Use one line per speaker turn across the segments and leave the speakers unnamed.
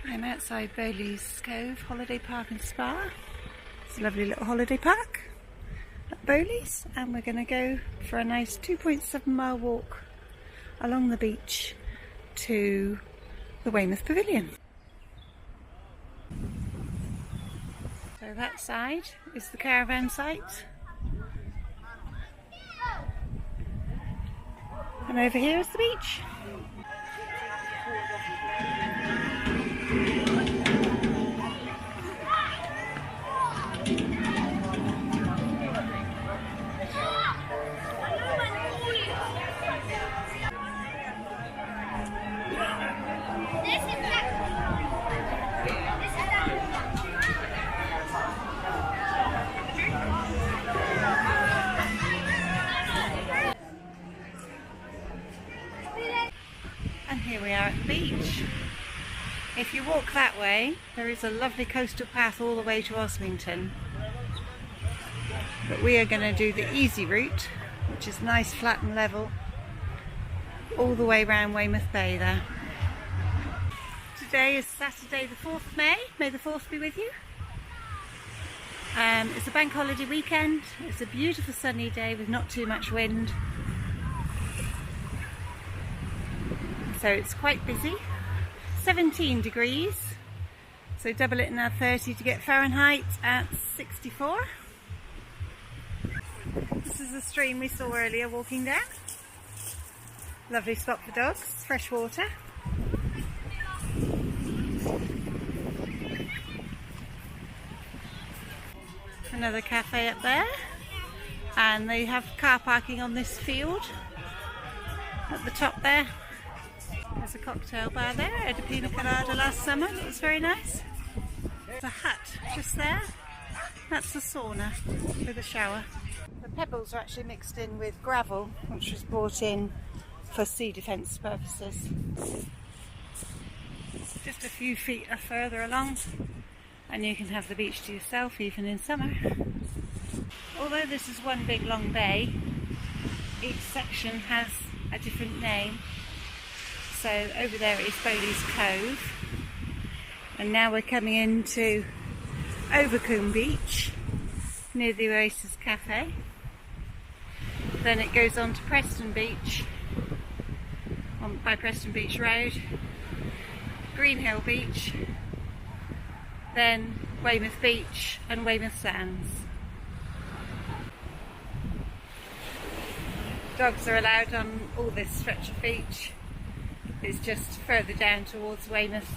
I'm outside Bowlease Cove Holiday Park and Spa. It's a lovely little holiday park at Bowlease, and we're going to go for a nice 2.7 mile walk along the beach to the Weymouth Pavilion. So that side is the caravan site, and over here is the beach. And here we are at the beach. If you walk that way, there is a lovely coastal path all the way to Osmington. But we are going to do the easy route, which is nice, flat and level, all the way around Weymouth Bay there. Today is Saturday the 4th of May. May the 4th be with you. It's a bank holiday weekend. It's a beautiful sunny day with not too much wind. So it's quite busy. 17 degrees. So double it and add 30 to get Fahrenheit at 64. This is the stream we saw earlier walking down. Lovely spot for dogs, fresh water. Another cafe up there, and they have car parking on this field at the top there. There's a cocktail bar there. I had a pina colada last summer, that was very nice. There's a hut just there. That's the sauna with a shower. The pebbles are actually mixed in with gravel, which was brought in for sea defence purposes. Just a few feet further along, and you can have the beach to yourself even in summer. Although this is one big long bay, each section has a different name. So over there is Bowlease Cove, and now we're coming into Overcombe beach near the Oasis Café. Then it goes on to Preston Beach by Preston Beach Road, Greenhill Beach, then Weymouth Beach and Weymouth Sands. Dogs are allowed on all this stretch of beach. It's just further down towards Weymouth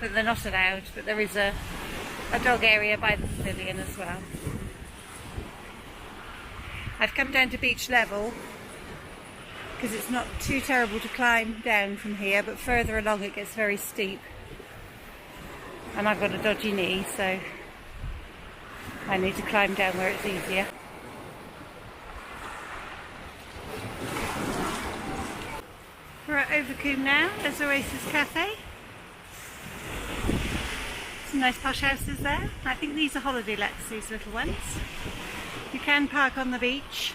that they're not allowed, but there is a dog area by the pavilion as well. I've come down to beach level because it's not too terrible to climb down from here, but further along it gets very steep. And I've got a dodgy knee, so I need to climb down where it's easier. We're at Overcombe now. There's Oasis Café. Some nice posh houses there. I think these are holiday lets, these little ones. You can park on the beach,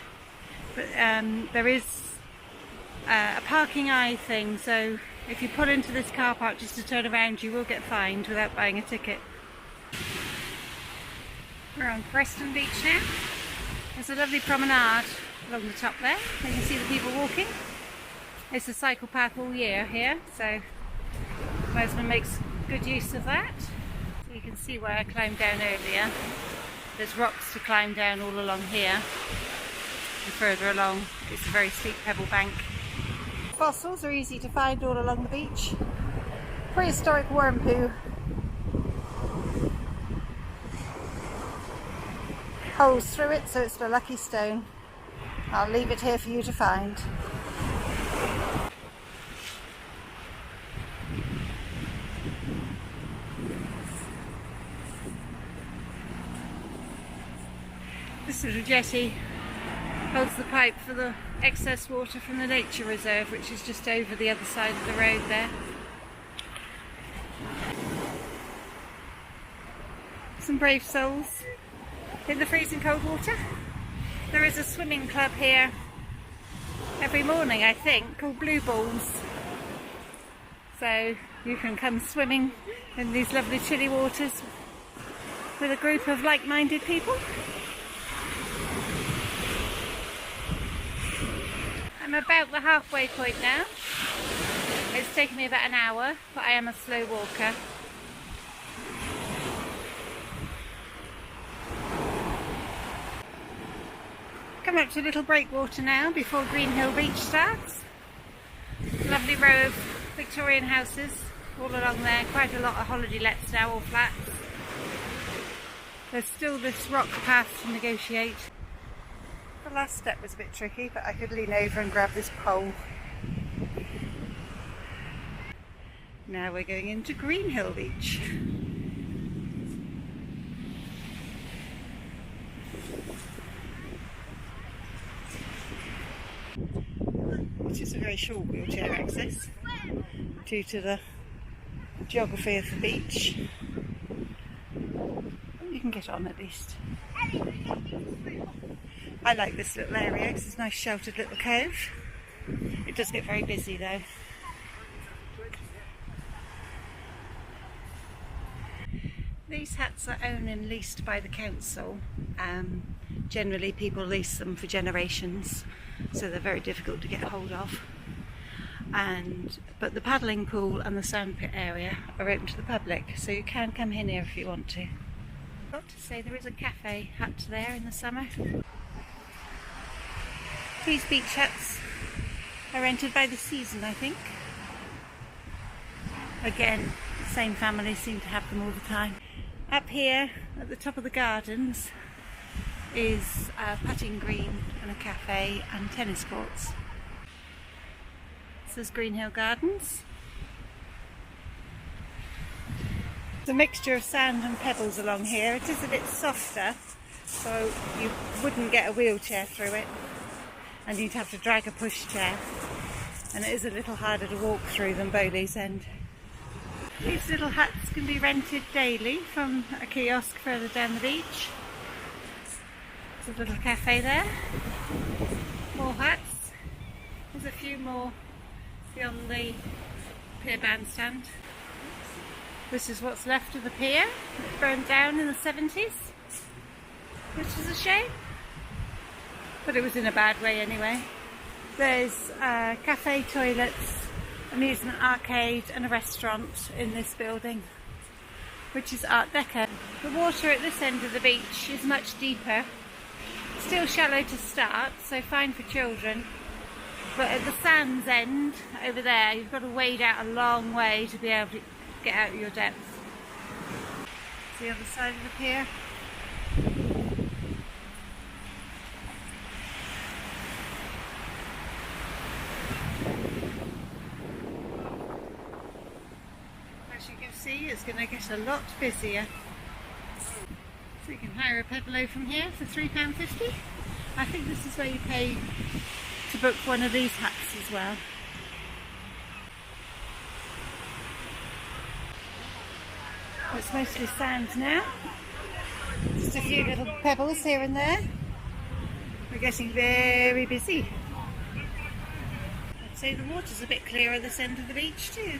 but there is a parking eye thing, so if you pull into this car park just to turn around, you will get fined without buying a ticket. We're on Preston Beach now. There's a lovely promenade along the top there. You can see the people walking. It's a cycle path all year here, so my husband makes good use of that. So you can see where I climbed down earlier. There's rocks to climb down all along here, and further along it's a very steep pebble bank. Fossils are easy to find all along the beach. Prehistoric worm poo. Holes through it, so it's the lucky stone. I'll leave it here for you to find. This little jetty holds the pipe for the excess water from the nature reserve, which is just over the other side of the road there. Some brave souls in the freezing cold water. There is a swimming club here every morning, I think, called Blue Balls. So you can come swimming in these lovely chilly waters with a group of like-minded people. I'm about the halfway point now. It's taken me about an hour, but I am a slow walker. Come up to a little breakwater now before Green Hill Beach starts. Lovely row of Victorian houses all along there, quite a lot of holiday lets now, all flats. There's still this rock path to negotiate. The last step was a bit tricky, but I could lean over and grab this pole. Now we're going into Green Hill Beach. Which is a very short wheelchair access due to the geography of the beach. You can get on at least. I like this little area because it's a nice sheltered little cove. It does get very busy though. These huts are owned and leased by the council. Generally people lease them for generations, so they're very difficult to get hold of. But the paddling pool and the sandpit area are open to the public, so you can come in here if you want to. I've got to say there is a cafe hut there in the summer. These beach huts are rented by the season, I think. Again, the same families seem to have them all the time. Up here at the top of the gardens is a putting green and a cafe and tennis courts. This is Green Hill Gardens. It's a mixture of sand and pebbles along here. It is a bit softer, so you wouldn't get a wheelchair through it, and you'd have to drag a pushchair, and it is a little harder to walk through than Bowlease End. These little huts can be rented daily from a kiosk further down the beach. There's a little cafe there. More huts. There's a few more beyond the pier bandstand. This is what's left of the pier. It burned down in the 70s, which is a shame, but it was in a bad way anyway. There's cafe, toilets, amusement arcade and a restaurant in this building, which is Art Deco. The water at this end of the beach is much deeper. Still shallow to start, so fine for children. But at the sands end, over there, you've got to wade out a long way to be able to get out of your depth. The other side of the pier. As you can see, it's going to get a lot busier. So you can hire a pedalo from here for £3.50. I think this is where you pay to book one of these huts as well. It's mostly sand now. Just a few little pebbles here and there. We're getting very busy. I'd say the water's a bit clearer this end of the beach too.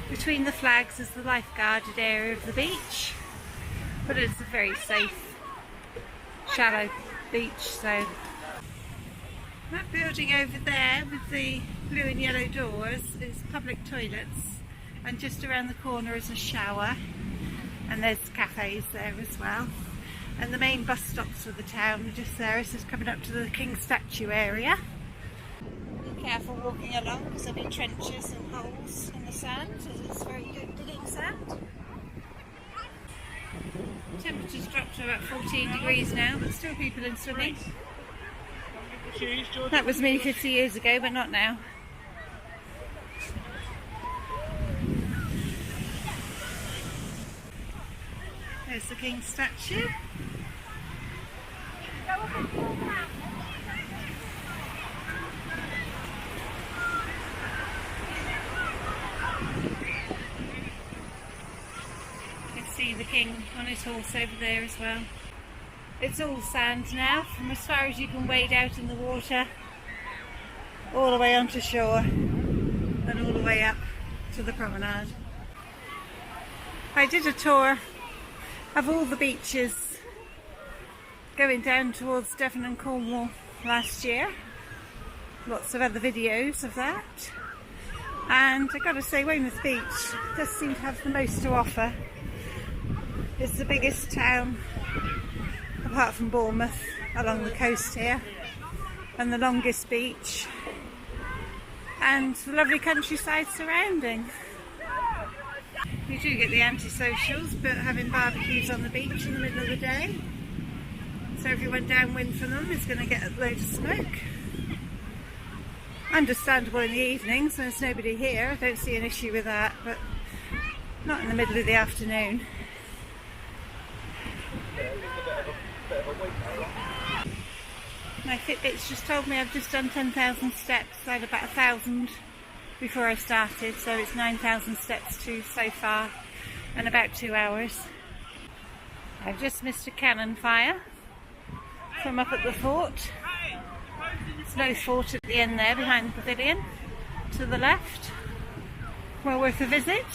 Between the flags is the lifeguarded area of the beach, but it's a very safe, shallow beach. So that building over there with the blue and yellow doors is public toilets, and just around the corner is a shower, and there's cafes there as well. And the main bus stops for the town are just there. It's just coming up to the King statue area. Be careful walking along because there'll be trenches and holes in the sand, as it's very good digging sand. Temperature's dropped to about 14 degrees now, but still people in swimming. That was me 50 years ago, but not now. There's the King statue. You can see the King on his horse over there as well. It's all sand now, from as far as you can wade out in the water, all the way onto shore, and all the way up to the promenade. I did a tour of all the beaches going down towards Devon and Cornwall last year. Lots of other videos of that. And I gotta say, Weymouth Beach does seem to have the most to offer. It's the biggest town, apart from Bournemouth, along the coast here, and the longest beach, and the lovely countryside surrounding. You do get the antisocials, but having barbecues on the beach in the middle of the day, so everyone downwind from them is going to get a load of smoke. Understandable in the evenings when there's nobody here, I don't see an issue with that, but not in the middle of the afternoon. My Fitbit's just told me I've just done 10,000 steps. I had about 1,000 before I started, so it's 9,000 steps so far, and about 2 hours. I've just missed a cannon fire from up at the fort. Snow fort at the end there, behind the pavilion, to the left. Well worth a visit.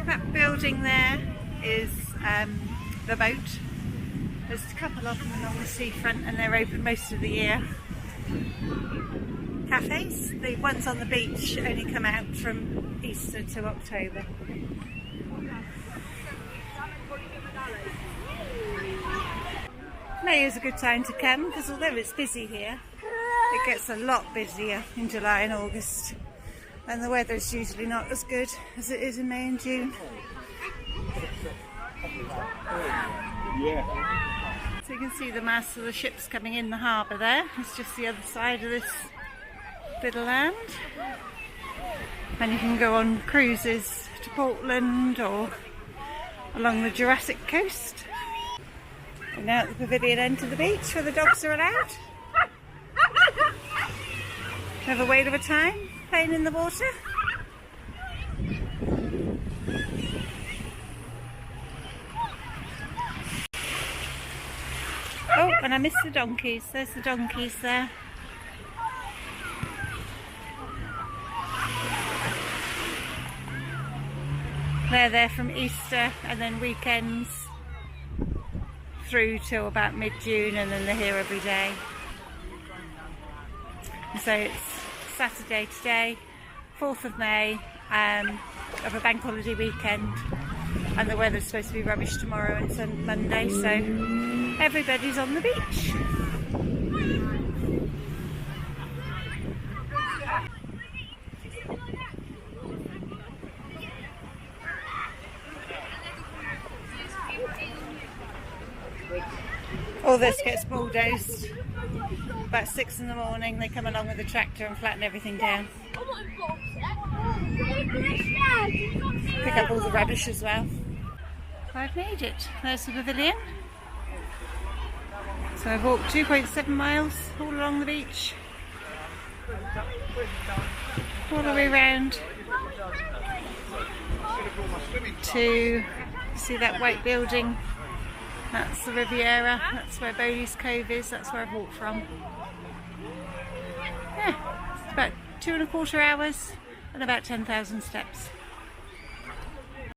That building there is the boat. There's a couple of them along the seafront, and they're open most of the year. Cafes, the ones on the beach only come out from Easter to October. May is a good time to come, because although it's busy here, it gets a lot busier in July and August, and the weather's usually not as good as it is in May and June. So you can see the masts of the ships coming in the harbour there. It's just the other side of this bit of land. And you can go on cruises to Portland or along the Jurassic coast. And now at the pavilion end of the beach where the dogs are allowed. Have a whale of a time playing in the water. Oh, and I missed the donkeys. There's the donkeys there. They're there from Easter and then weekends through till about mid-June, and then they're here every day. So it's Saturday today, 4th of May, of a bank holiday weekend, and the weather's supposed to be rubbish tomorrow and Monday, so everybody's on the beach. All this gets bulldozed. About 6 in the morning, they come along with a tractor and flatten everything down. Pick up all the rubbish as well. I've made it. There's the pavilion. So I've walked 2.7 miles all along the beach, all the way around to see that white building. That's the Riviera, that's where Bowlease Cove is, that's where I've walked from. Yeah, it's about 2.25 hours and about 10,000 steps.